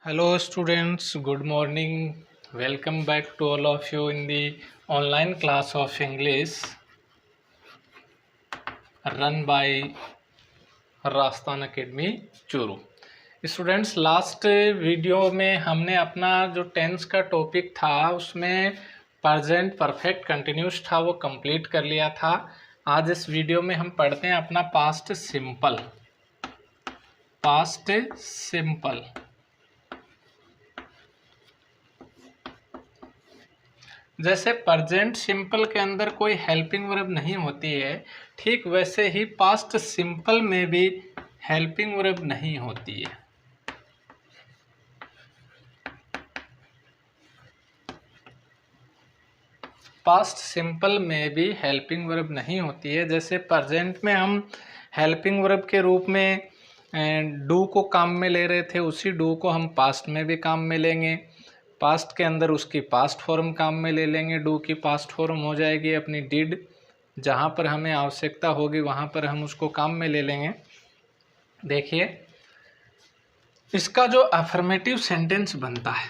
Hello students, good morning. Welcome back to all of you in the online class of English run by Rastan academy Churu. Students, last video में हमने अपना जो tense का topic था उसमें present perfect continuous था वो कंप्लीट कर लिया था। आज इस वीडियो में हम पढ़ते हैं अपना पास्ट सिंपल। जैसे प्रेजेंट सिंपल के अंदर कोई हेल्पिंग वर्ब नहीं होती है, ठीक वैसे ही पास्ट सिंपल में भी हेल्पिंग वर्ब नहीं होती है। पास्ट सिंपल में भी हेल्पिंग वर्ब नहीं होती है। जैसे प्रेजेंट में हम हेल्पिंग वर्ब के रूप में डू को काम में ले रहे थे, उसी डू को हम पास्ट में भी काम में लेंगे। पास्ट के अंदर उसकी पास्ट फॉर्म काम में ले लेंगे, डू की पास्ट फॉर्म हो जाएगी अपनी डिड। जहाँ पर हमें आवश्यकता होगी वहाँ पर हम उसको काम में ले लेंगे। देखिए इसका जो अफर्मेटिव सेंटेंस बनता है,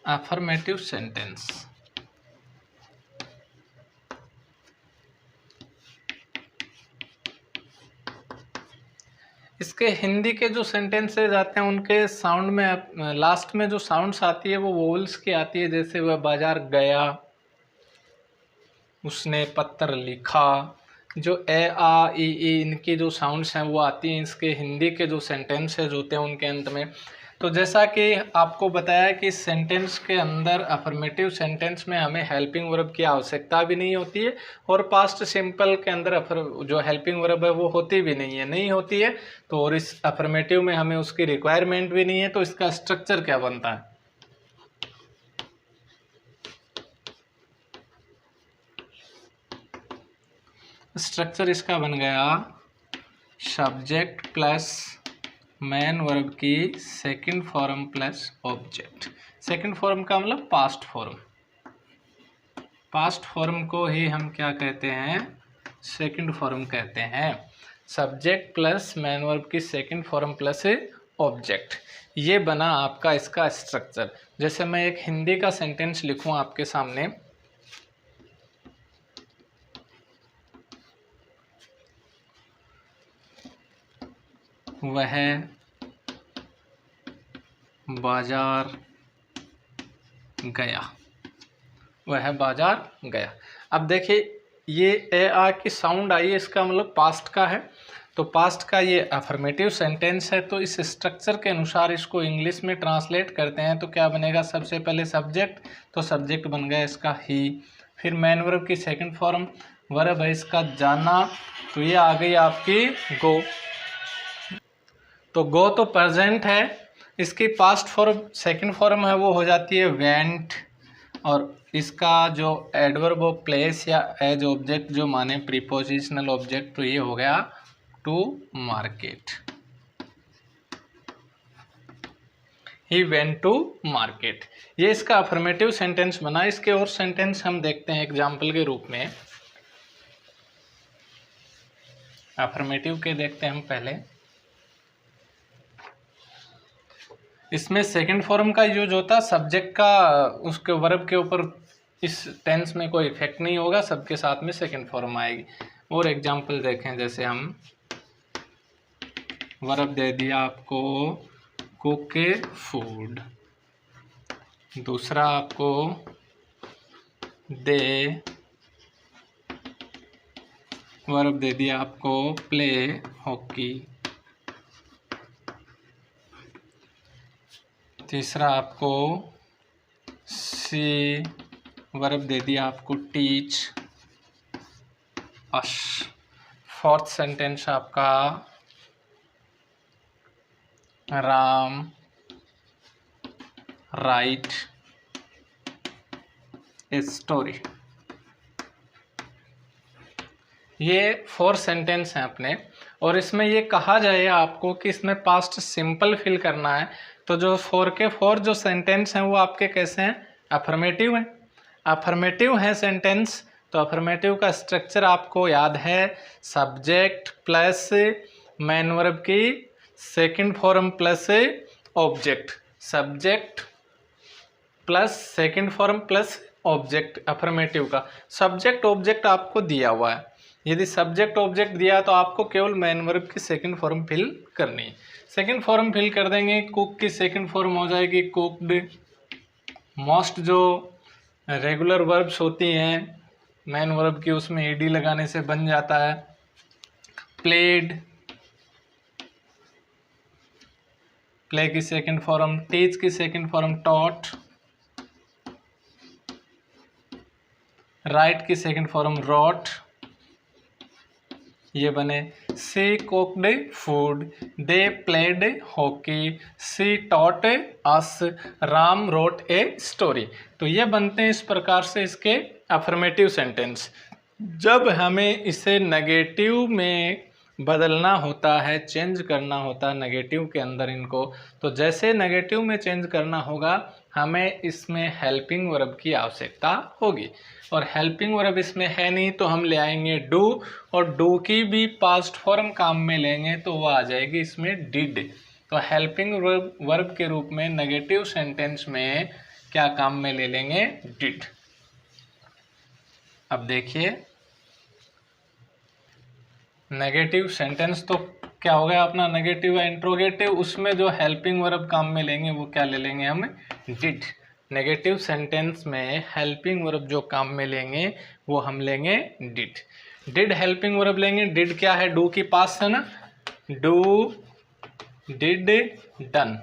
अफर्मेटिव सेंटेंस, इसके हिंदी के जो सेंटेंसेज आते हैं उनके साउंड में लास्ट में जो साउंड्स आती है वो वोवल्स की आती है। जैसे वह बाजार गया, उसने पत्र लिखा, जो ए आ ई इनकी जो साउंड्स हैं वो आती हैं इसके हिंदी के जो सेंटेंसेज होते हैं उनके अंत में। तो जैसा कि आपको बताया कि सेंटेंस के अंदर अफर्मेटिव सेंटेंस में हमें हेल्पिंग वर्ब की आवश्यकता भी नहीं होती है और पास्ट सिंपल के अंदर जो हेल्पिंग वर्ब है वो होती भी नहीं होती है। तो और इस अफर्मेटिव में हमें उसकी रिक्वायरमेंट भी नहीं है। तो इसका स्ट्रक्चर क्या बनता है? स्ट्रक्चर इसका बन गया सब्जेक्ट प्लस मेन वर्ब की second form plus object. Second form का मतलब पास्ट फॉर्म। पास्ट फॉर्म को ही हम क्या कहते हैं? सेकंड फॉर्म कहते हैं। सब्जेक्ट प्लस मेन वर्ब की सेकंड फॉर्म प्लस ऑब्जेक्ट, ये बना आपका इसका स्ट्रक्चर। जैसे मैं एक हिंदी का सेंटेंस लिखूं आपके सामने, वह बाजार गया, वह बाजार गया। अब देखिए ये ए आ की साउंड आई है, इसका मतलब पास्ट का है। तो पास्ट का ये अफर्मेटिव सेंटेंस है। तो इस स्ट्रक्चर के अनुसार इसको इंग्लिश में ट्रांसलेट करते हैं तो क्या बनेगा? सबसे पहले सब्जेक्ट, तो सब्जेक्ट बन गया इसका ही। फिर मेन वर्ब की सेकंड फॉर्म वर्ब है इसका जाना, तो ये आ गई आपकी गो। तो गो तो प्रेजेंट है, इसकी पास्ट फॉर्म सेकंड फॉर्म है वो हो जाती है वेंट। और इसका जो एडवर्ब ऑफ प्लेस या एज ऑब्जेक्ट जो माने प्रीपोजिशनल ऑब्जेक्ट, तो ये हो गया to market. He went to market. ये इसका अफर्मेटिव सेंटेंस बना। इसके और सेंटेंस हम देखते हैं एग्जाम्पल के रूप में। अफर्मेटिव के देखते हैं हम पहले। इसमें सेकंड फॉर्म का यूज होता है, सब्जेक्ट का उसके वर्ब के ऊपर इस टेंस में कोई इफेक्ट नहीं होगा, सबके साथ में सेकंड फॉर्म आएगी। और एग्जांपल देखें, जैसे हम वर्ब दे दिया आपको कुक फूड, दूसरा आपको दे वर्ब दे दिया आपको प्ले हॉकी, तीसरा आपको सी वर्ब दे दिया आपको टीच अस। फोर्थ सेंटेंस आपका राम राइट ए स्टोरी। ये 4 सेंटेंस हैं अपने। और इसमें ये कहा जाए आपको कि इसमें पास्ट सिंपल फिल करना है, तो जो 4 के 4 जो सेंटेंस हैं वो आपके कैसे हैं? अफर्मेटिव हैं। अफर्मेटिव हैं सेंटेंस, तो अफर्मेटिव का स्ट्रक्चर आपको याद है, सब्जेक्ट प्लस मेन वर्ब की second form plus object, subject plus second form plus object. Affirmative का सब्जेक्ट ऑब्जेक्ट आपको दिया हुआ है, यदि सब्जेक्ट ऑब्जेक्ट दिया तो आपको केवल मेन वर्ब की सेकंड फॉर्म फिल करनी है। सेकंड फॉर्म फिल कर देंगे, कुक की सेकंड फॉर्म हो जाएगी कुक्ड। मोस्ट जो रेगुलर वर्ब्स होती हैं मेन वर्ब की, उसमें ईडी लगाने से बन जाता है। प्लेड, प्ले की सेकंड फॉर्म, टीच की सेकंड फॉर्म टॉट, राइट की सेकंड फॉर्म रॉट, ये बने। She cooked food, they played hockey, she taught us, Ram wrote a story. तो ये बनते हैं इस प्रकार से इसके अफर्मेटिव सेंटेंस। जब हमें इसे नेगेटिव में बदलना होता है, चेंज करना होता है नेगेटिव के अंदर इनको, तो जैसे नेगेटिव में चेंज करना होगा हमें इसमें हेल्पिंग वर्ब की आवश्यकता होगी, और हेल्पिंग वर्ब इसमें है नहीं तो हम ले आएंगे डू, और डू की भी पास्ट फॉर्म काम में लेंगे तो वो आ जाएगी इसमें डिड। तो हेल्पिंग वर्ब के रूप में नेगेटिव सेंटेंस में क्या काम में ले लेंगे, डिड। अब देखिए नेगेटिव सेंटेंस तो क्या हो गया अपना नेगेटिव है इंट्रोगेटिव, उसमें जो हेल्पिंग वर्ब काम में लेंगे वो क्या ले लेंगे हम, डिड। नेगेटिव सेंटेंस में हेल्पिंग वर्ब जो काम में लेंगे वो हम लेंगे डिड। डिड हेल्पिंग वर्ब लेंगे, डिड क्या है, डू की पास्ट है ना, डू डिड डन,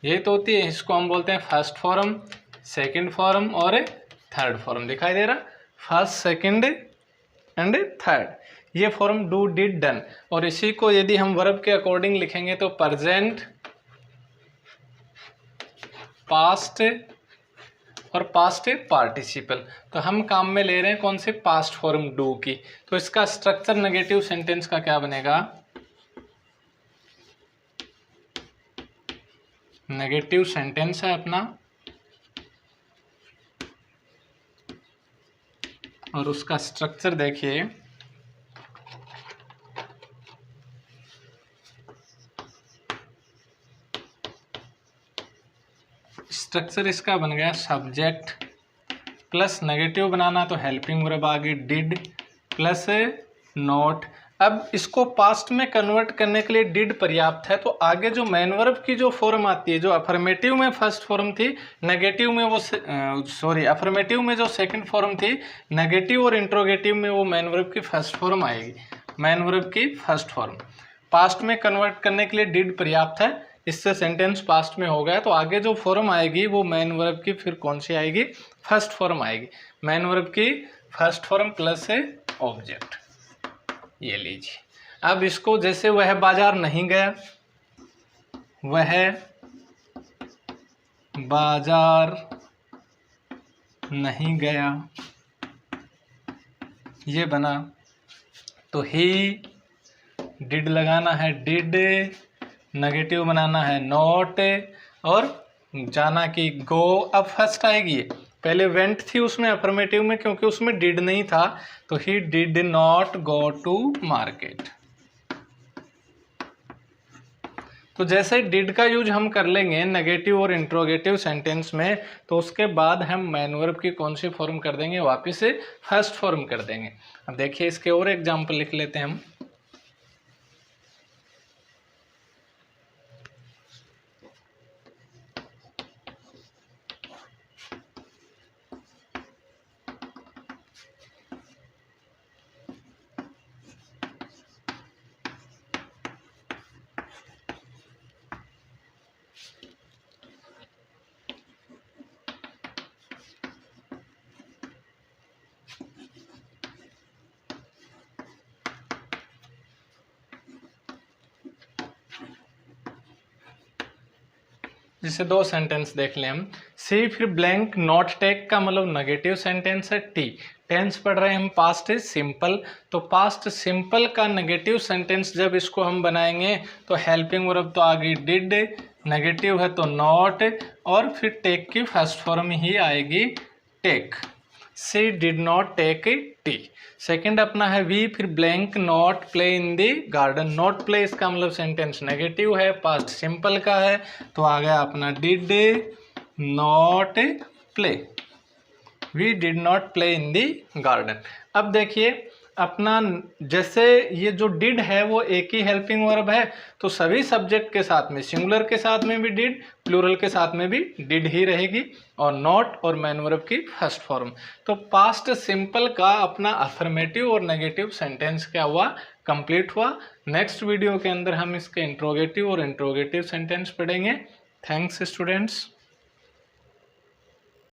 यही तो होती है। इसको हम बोलते हैं फर्स्ट फॉर्म, सेकंड फॉर्म और थर्ड फॉर्म, दिखाई दे रहा, फर्स्ट सेकंड एंड थर्ड, ये फॉर्म डू डिड डन। और इसी को यदि हम वर्ब के अकॉर्डिंग लिखेंगे तो प्रेजेंट, पास्ट और पास्ट पार्टिसिपल। तो हम काम में ले रहे हैं कौन से, पास्ट फॉर्म डू की। तो इसका स्ट्रक्चर नेगेटिव सेंटेंस का क्या बनेगा, नेगेटिव सेंटेंस है अपना, और उसका स्ट्रक्चर देखिए, स्ट्रक्चर इसका बन गया सब्जेक्ट प्लस नेगेटिव बनाना तो हेल्पिंग वर्ब आ गई डिड प्लस नॉट। अब इसको पास्ट में कन्वर्ट करने के लिए डिड पर्याप्त है, तो आगे जो मेन वर्ब की जो फॉर्म आती है, जो अफर्मेटिव में फर्स्ट फॉर्म थी, नेगेटिव में वो अफर्मेटिव में जो सेकंड फॉर्म थी, नेगेटिव और इंट्रोगेटिव में वो मेन वर्ब की फर्स्ट फॉर्म आएगी, मेन वर्ब की फर्स्ट फॉर्म। पास्ट में कन्वर्ट करने के लिए डिड पर्याप्त है, इससे सेंटेंस पास्ट में हो गया, तो आगे जो फॉर्म आएगी वो मेन वर्ब की फिर कौन सी आएगी, फर्स्ट फॉर्म आएगी, मेन वर्ब की फर्स्ट फॉर्म प्लस ऑब्जेक्ट। ये लीजिए, अब इसको जैसे वह बाजार नहीं गया, वह बाजार नहीं गया, ये बना। तो ही डिड लगाना है डिड, नेगेटिव बनाना है नॉट, और जाना की गो। अब फर्स्ट आएगी, पहले वेंट थी उसमें अफर्मेटिव में, क्योंकि उसमें डिड नहीं था, तो he did not go to market. तो जैसे डिड का यूज हम कर लेंगे नेगेटिव और इंट्रोगेटिव सेंटेंस में, तो उसके बाद हम मेन वर्ब की कौन सी फॉर्म कर देंगे, वापस से फर्स्ट फॉर्म कर देंगे। अब देखिए इसके और एग्जाम्पल लिख लेते हैं हम। जैसे दो सेंटेंस देख लें हम। सी फिर ब्लैंक नॉट टेक का मतलब नेगेटिव सेंटेंस है। टी टेंस पढ़ रहे हैं हम, पास्ट इज सिंपल, तो पास्ट सिंपल का नेगेटिव सेंटेंस जब इसको हम बनाएंगे तो हेल्पिंग वर्ब तो आ गई डिड, नेगेटिव है तो नॉट, और फिर टेक की फर्स्ट फॉर्म ही आएगी take. She did not take tea. Second अपना है वी, फिर blank not play in the garden. Not play इसका मतलब सेंटेंस नेगेटिव है, पास्ट सिंपल का है, तो आ गया अपना did not play, we did not play in the garden. अब देखिए अपना जैसे ये जो डिड है वो एक ही हेल्पिंग वर्ब है, तो सभी सब्जेक्ट के साथ में सिंगुलर के साथ में भी डिड, प्लूरल के साथ में भी डिड ही रहेगी, और नॉट और मैन वर्ब की फर्स्ट फॉर्म। तो पास्ट सिंपल का अपना अफर्मेटिव और नेगेटिव सेंटेंस क्या हुआ, कंप्लीट हुआ। नेक्स्ट वीडियो के अंदर हम इसके इंट्रोगेटिव और इंट्रोगेटिव सेंटेंस पढ़ेंगे। Thanks students.